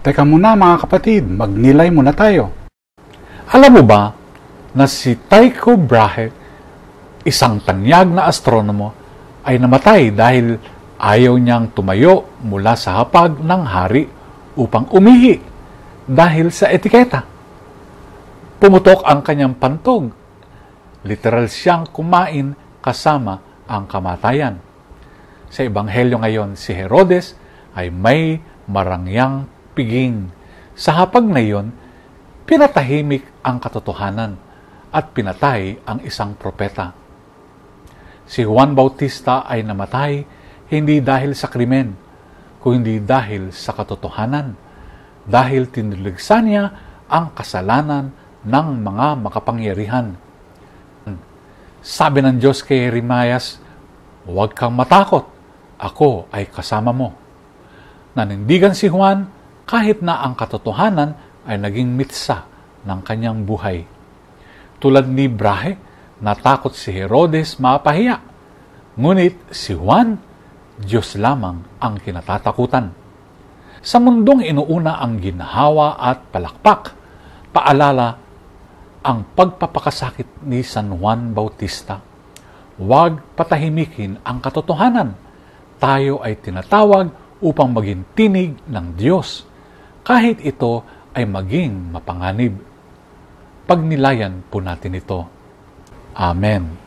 Teka muna mga kapatid, magnilay muna tayo. Alam mo ba na si Tycho Brahe, isang tanyag na astronomo, ay namatay dahil ayaw niyang tumayo mula sa hapag ng hari upang umihi dahil sa etiketa. Pumutok ang kanyang pantog. Literal siyang kumain kasama ang kamatayan. Sa Ebanghelyo ngayon, si Herodes ay may marangyang piging. Sa hapag na iyon, pinatahimik ang katotohanan at pinatay ang isang propeta. Si Juan Bautista ay namatay hindi dahil sa krimen, kundi dahil sa katotohanan, dahil tinuligsan niya ang kasalanan ng mga makapangyarihan. Sabi ng Diyos kay Jeremias, "Huwag kang matakot, ako ay kasama mo." Nanindigan si Juan kahit na ang katotohanan ay naging mitsa ng kanyang buhay. Tulad ni Brahe, natakot si Herodes mapahiya. Ngunit si Juan, Diyos lamang ang kinatatakutan. Sa mundong inuuna ang ginhawa at palakpak, paalala ang pagpapakasakit ni San Juan Bautista. Huwag patahimikin ang katotohanan. Tayo ay tinatawag upang maging tinig ng Diyos, kahit ito ay maging mapanganib. Pagnilayan po natin ito. Amen.